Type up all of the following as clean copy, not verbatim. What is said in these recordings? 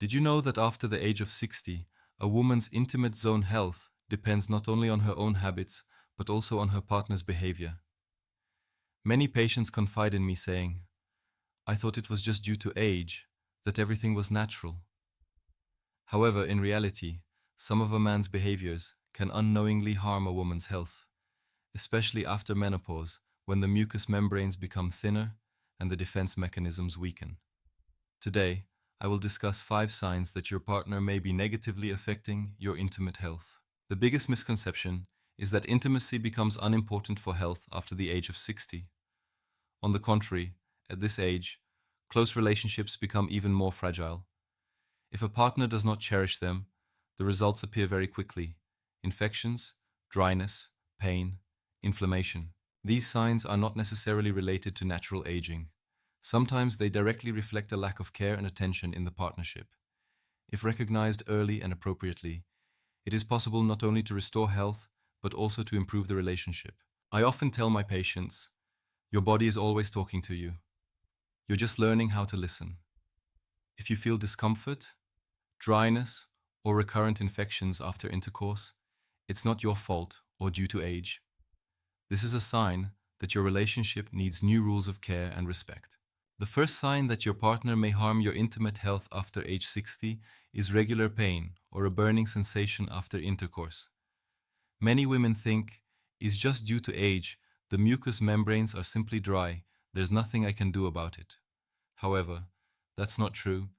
Did you know that after the age of 60, a woman's intimate zone health depends not only on her own habits, but also on her partner's behavior? Many patients confide in me saying, I thought it was just due to age, that everything was natural. However, in reality, some of a man's behaviors can unknowingly harm a woman's health, especially after menopause, when the mucous membranes become thinner and the defense mechanisms weaken. Today, I will discuss 5 signs that your partner may be negatively affecting your intimate health. The biggest misconception is that intimacy becomes unimportant for health after the age of 60. On the contrary, at this age, close relationships become even more fragile. If a partner does not cherish them, the results appear very quickly: infections, dryness, pain, inflammation. These signs are not necessarily related to natural aging. Sometimes they directly reflect a lack of care and attention in the partnership. If recognized early and appropriately, it is possible not only to restore health, but also to improve the relationship. I often tell my patients, your body is always talking to you. You're just learning how to listen. If you feel discomfort, dryness, or recurrent infections after intercourse, it's not your fault or due to age. This is a sign that your relationship needs new rules of care and respect. The first sign that your partner may harm your intimate health after age 60 is regular pain or a burning sensation after intercourse. Many women think it's just due to age, the mucous membranes are simply dry, there's nothing I can do about it. However, that's not true.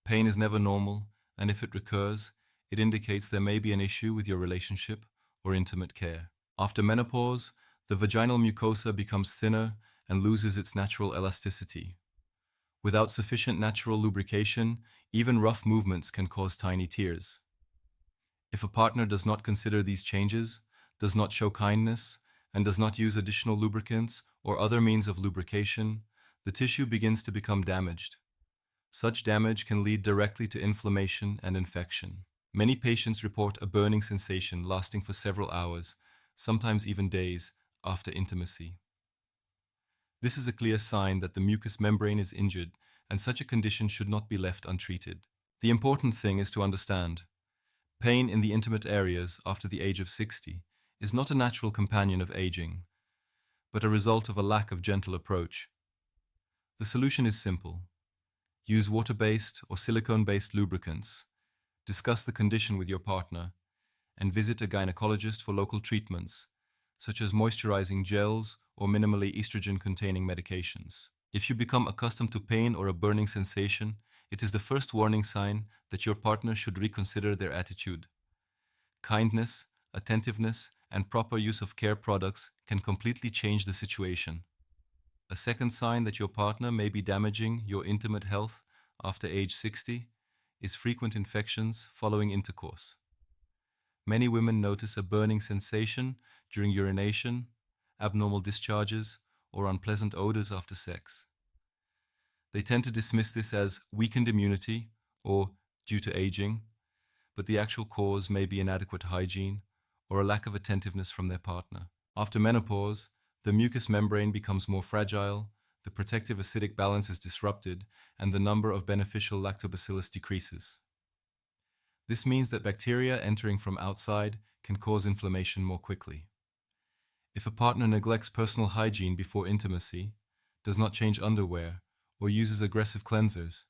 Pain is never normal, and if it recurs, it indicates there may be an issue with your relationship or intimate care. After menopause, the vaginal mucosa becomes thinner and loses its natural elasticity. Without sufficient natural lubrication, even rough movements can cause tiny tears. If a partner does not consider these changes, does not show kindness, and does not use additional lubricants or other means of lubrication, the tissue begins to become damaged. Such damage can lead directly to inflammation and infection. Many patients report a burning sensation lasting for several hours, sometimes even days, after intimacy. This is a clear sign that the mucous membrane is injured, and such a condition should not be left untreated. The important thing is to understand, pain in the intimate areas after the age of 60 is not a natural companion of aging, but a result of a lack of gentle approach. The solution is simple. Use water-based or silicone-based lubricants, discuss the condition with your partner, and visit a gynecologist for local treatments, such as moisturizing gels or minimally estrogen-containing medications. If you become accustomed to pain or a burning sensation, it is the first warning sign that your partner should reconsider their attitude. Kindness, attentiveness, and proper use of care products can completely change the situation. A second sign that your partner may be damaging your intimate health after age 60 is frequent infections following intercourse. Many women notice a burning sensation during urination, abnormal discharges, or unpleasant odors after sex. They tend to dismiss this as weakened immunity or due to aging, but the actual cause may be inadequate hygiene or a lack of attentiveness from their partner. After menopause, the mucous membrane becomes more fragile, the protective acidic balance is disrupted, and the number of beneficial lactobacillus decreases. This means that bacteria entering from outside can cause inflammation more quickly. If a partner neglects personal hygiene before intimacy, does not change underwear, or uses aggressive cleansers,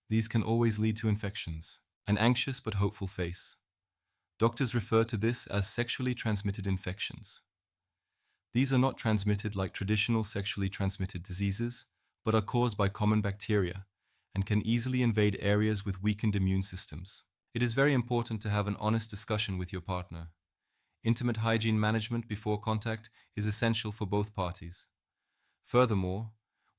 these can always lead to infections. An anxious but hopeful face. Doctors refer to this as sexually transmitted infections. These are not transmitted like traditional sexually transmitted diseases, but are caused by common bacteria and can easily invade areas with weakened immune systems. It is very important to have an honest discussion with your partner. Intimate hygiene management before contact is essential for both parties. Furthermore,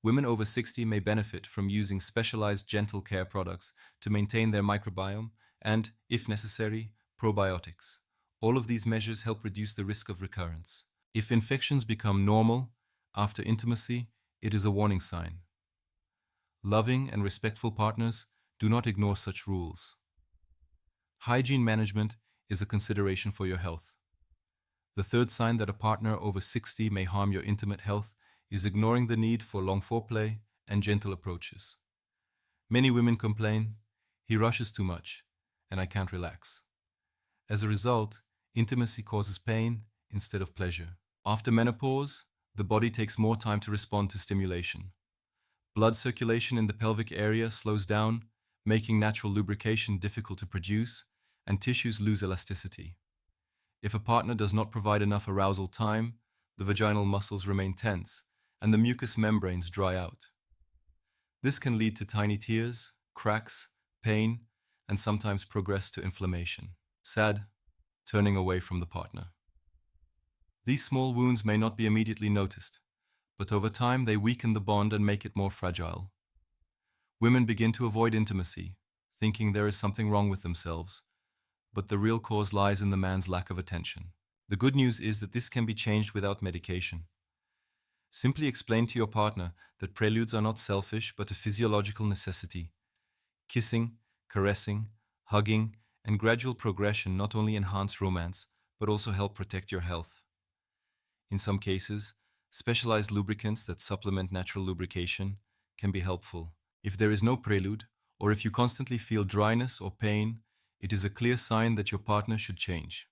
women over 60 may benefit from using specialized gentle care products to maintain their microbiome and, if necessary, probiotics. All of these measures help reduce the risk of recurrence. If infections become normal after intimacy, it is a warning sign. Loving and respectful partners do not ignore such rules. Hygiene management is a consideration for your health. The third sign that a partner over 60 may harm your intimate health is ignoring the need for long foreplay and gentle approaches. Many women complain, He rushes too much, and I can't relax. As a result, intimacy causes pain instead of pleasure. After menopause, the body takes more time to respond to stimulation. Blood circulation in the pelvic area slows down, making natural lubrication difficult to produce, and tissues lose elasticity. If a partner does not provide enough arousal time, the vaginal muscles remain tense, and the mucous membranes dry out. This can lead to tiny tears, cracks, pain, and sometimes progress to inflammation. Sad, turning away from the partner. These small wounds may not be immediately noticed, but over time they weaken the bond and make it more fragile. Women begin to avoid intimacy, thinking there is something wrong with themselves, but the real cause lies in the man's lack of attention. The good news is that this can be changed without medication. Simply explain to your partner that preludes are not selfish but a physiological necessity. Kissing, caressing, hugging, and gradual progression not only enhance romance, but also help protect your health. In some cases, specialized lubricants that supplement natural lubrication can be helpful. If there is no prelude, or if you constantly feel dryness or pain, it is a clear sign that your partner should change.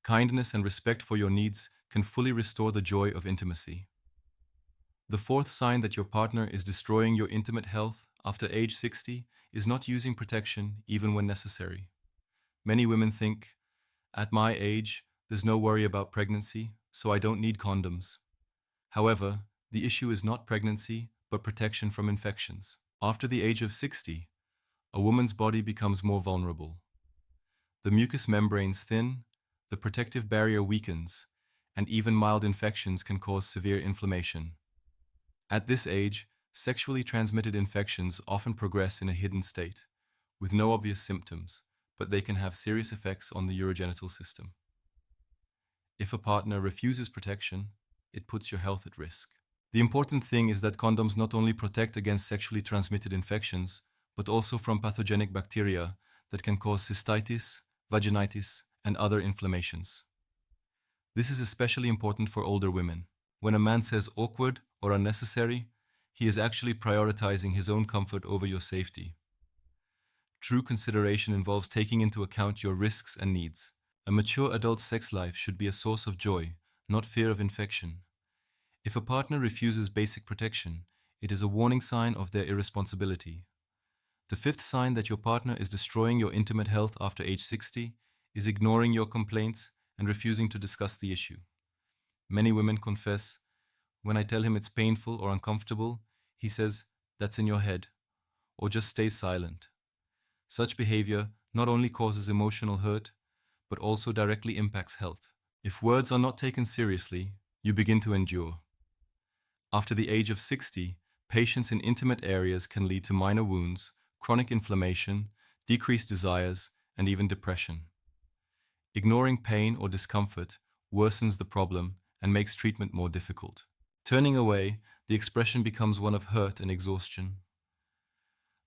Kindness and respect for your needs can fully restore the joy of intimacy. The fourth sign that your partner is destroying your intimate health after age 60 is not using protection even when necessary. Many women think, at my age, there's no worry about pregnancy, so I don't need condoms. However, the issue is not pregnancy, but protection from infections. After the age of 60, a woman's body becomes more vulnerable. The mucous membranes thin, the protective barrier weakens, and even mild infections can cause severe inflammation. At this age, sexually transmitted infections often progress in a hidden state, with no obvious symptoms, but they can have serious effects on the urogenital system. If a partner refuses protection, it puts your health at risk. The important thing is that condoms not only protect against sexually transmitted infections, but also from pathogenic bacteria that can cause cystitis, vaginitis, and other inflammations. This is especially important for older women. When a man says awkward or unnecessary, he is actually prioritizing his own comfort over your safety. True consideration involves taking into account your risks and needs. A mature adult sex life should be a source of joy, not fear of infection. If a partner refuses basic protection, it is a warning sign of their irresponsibility. The fifth sign that your partner is destroying your intimate health after age 60 is ignoring your complaints and refusing to discuss the issue. Many women confess, when I tell him it's painful or uncomfortable, he says, "That's in your head," or just stays silent. Such behavior not only causes emotional hurt, but also directly impacts health. If words are not taken seriously, you begin to endure. After the age of 60, patience in intimate areas can lead to minor wounds, chronic inflammation, decreased desires, and even depression. Ignoring pain or discomfort worsens the problem and makes treatment more difficult. Turning away, the expression becomes one of hurt and exhaustion.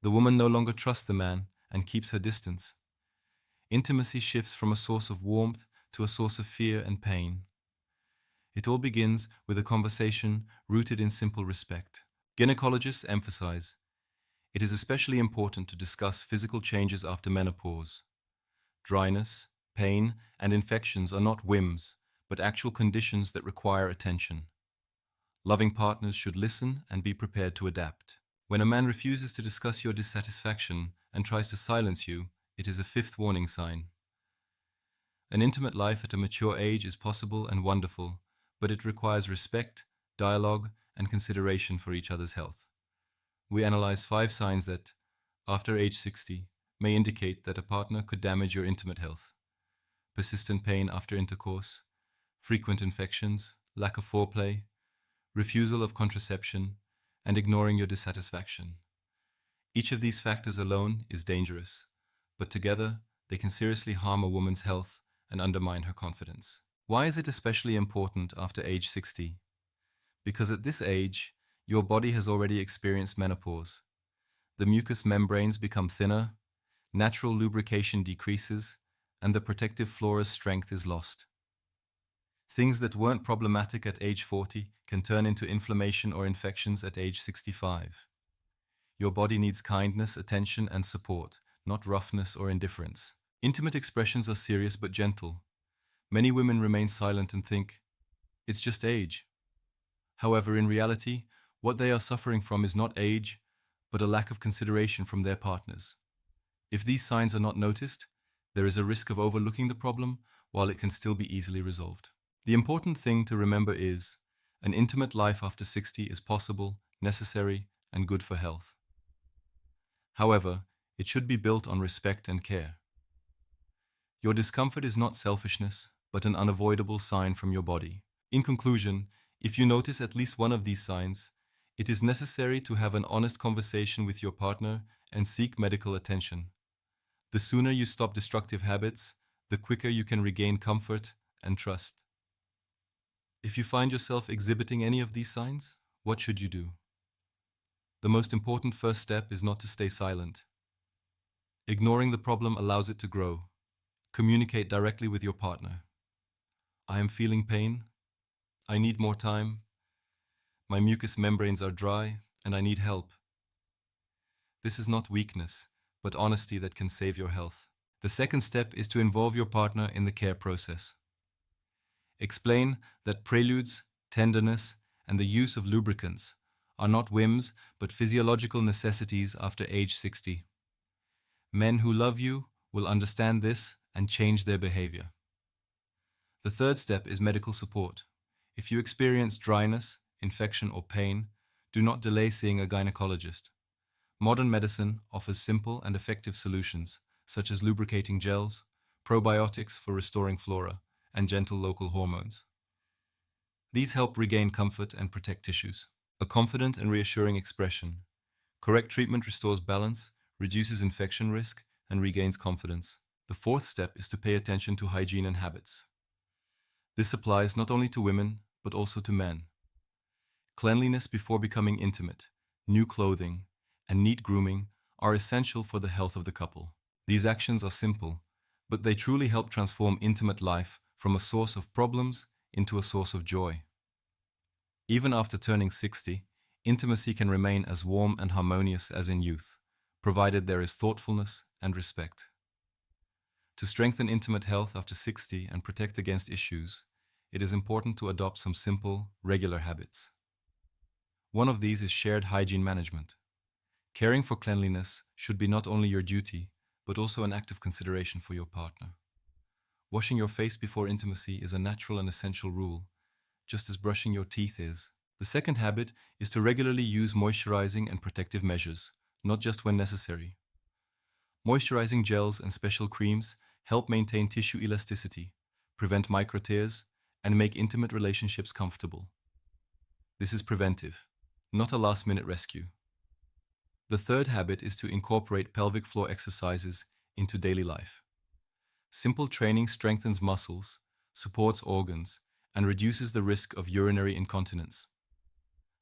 The woman no longer trusts the man and keeps her distance. Intimacy shifts from a source of warmth to a source of fear and pain. It all begins with a conversation rooted in simple respect. Gynecologists emphasize, it is especially important to discuss physical changes after menopause. Dryness, pain, and infections are not whims, but actual conditions that require attention. Loving partners should listen and be prepared to adapt. When a man refuses to discuss your dissatisfaction and tries to silence you, it is a fifth warning sign. An intimate life at a mature age is possible and wonderful, but it requires respect, dialogue, and consideration for each other's health. We analyze 5 signs that, after age 60, may indicate that a partner could damage your intimate health. Persistent pain after intercourse, frequent infections, lack of foreplay, refusal of contraception, and ignoring your dissatisfaction. Each of these factors alone is dangerous, but together they can seriously harm a woman's health and undermine her confidence. Why is it especially important after age 60? Because at this age, your body has already experienced menopause. The mucous membranes become thinner, natural lubrication decreases, and the protective flora's strength is lost. Things that weren't problematic at age 40 can turn into inflammation or infections at age 65. Your body needs kindness, attention, and support, not roughness or indifference. Intimate expressions are serious but gentle. Many women remain silent and think, it's just age. However, in reality, what they are suffering from is not age, but a lack of consideration from their partners. If these signs are not noticed, there is a risk of overlooking the problem while it can still be easily resolved. The important thing to remember is, an intimate life after 60 is possible, necessary, and good for health. However, it should be built on respect and care. Your discomfort is not selfishness, but an unavoidable sign from your body. In conclusion, if you notice at least one of these signs, it is necessary to have an honest conversation with your partner and seek medical attention. The sooner you stop destructive habits, the quicker you can regain comfort and trust. If you find yourself exhibiting any of these signs, what should you do? The most important first step is not to stay silent. Ignoring the problem allows it to grow. Communicate directly with your partner. I am feeling pain. I need more time. My mucous membranes are dry and I need help. This is not weakness, but honesty that can save your health. The second step is to involve your partner in the care process. Explain that preludes, tenderness, and the use of lubricants are not whims but physiological necessities after age 60. Men who love you will understand this and change their behavior. The third step is medical support. If you experience dryness, infection, or pain, do not delay seeing a gynecologist. Modern medicine offers simple and effective solutions, such as lubricating gels, probiotics for restoring flora, and gentle local hormones. These help regain comfort and protect tissues. A confident and reassuring expression. Correct treatment restores balance, reduces infection risk, and regains confidence. The fourth step is to pay attention to hygiene and habits. This applies not only to women, but also to men. Cleanliness before becoming intimate, new clothing, and neat grooming are essential for the health of the couple. These actions are simple, but they truly help transform intimate life from a source of problems into a source of joy. Even after turning 60, intimacy can remain as warm and harmonious as in youth, provided there is thoughtfulness and respect. To strengthen intimate health after 60 and protect against issues, it is important to adopt some simple, regular habits. One of these is shared hygiene management. Caring for cleanliness should be not only your duty, but also an act of consideration for your partner. Washing your face before intimacy is a natural and essential rule, just as brushing your teeth is. The second habit is to regularly use moisturizing and protective measures, not just when necessary. Moisturizing gels and special creams help maintain tissue elasticity, prevent micro tears, and make intimate relationships comfortable. This is preventive, not a last-minute rescue. The third habit is to incorporate pelvic floor exercises into daily life. Simple training strengthens muscles, supports organs, and reduces the risk of urinary incontinence.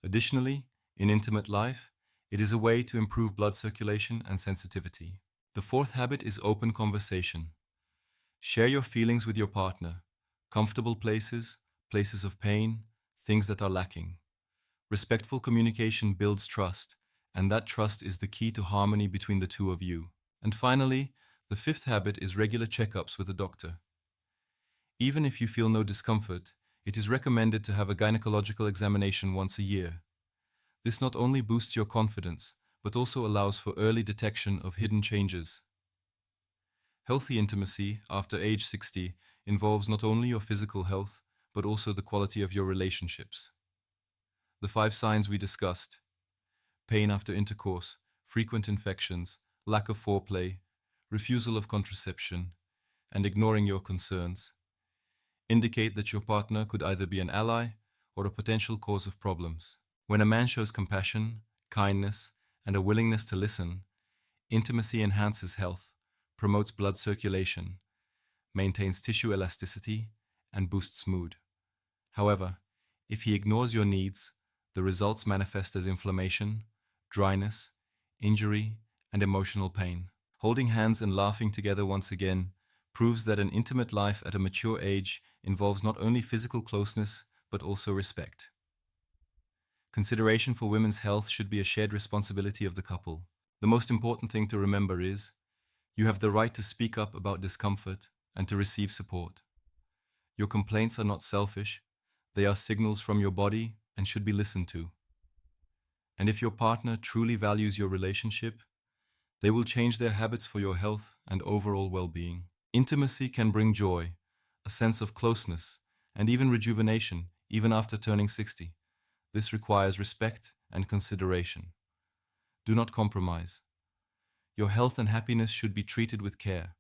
Additionally, in intimate life, it is a way to improve blood circulation and sensitivity. The fourth habit is open conversation. Share your feelings with your partner, comfortable places, places of pain, things that are lacking. Respectful communication builds trust, and that trust is the key to harmony between the two of you. And finally, the fifth habit is regular checkups with a doctor. Even if you feel no discomfort, it is recommended to have a gynecological examination once a year. This not only boosts your confidence, but also allows for early detection of hidden changes. Healthy intimacy after age 60 involves not only your physical health, but also the quality of your relationships. The 5 signs we discussed: pain after intercourse, frequent infections, lack of foreplay, refusal of contraception, and ignoring your concerns, indicate that your partner could either be an ally or a potential cause of problems. When a man shows compassion, kindness, and a willingness to listen, intimacy enhances health, promotes blood circulation, maintains tissue elasticity, and boosts mood. However, if he ignores your needs, the results manifest as inflammation, dryness, injury, and emotional pain. Holding hands and laughing together once again proves that an intimate life at a mature age involves not only physical closeness, but also respect. Consideration for women's health should be a shared responsibility of the couple. The most important thing to remember is you have the right to speak up about discomfort and to receive support. Your complaints are not selfish, they are signals from your body and should be listened to. And if your partner truly values your relationship, they will change their habits for your health and overall well-being. Intimacy can bring joy, a sense of closeness, and even rejuvenation, even after turning 60. This requires respect and consideration. Do not compromise. Your health and happiness should be treated with care.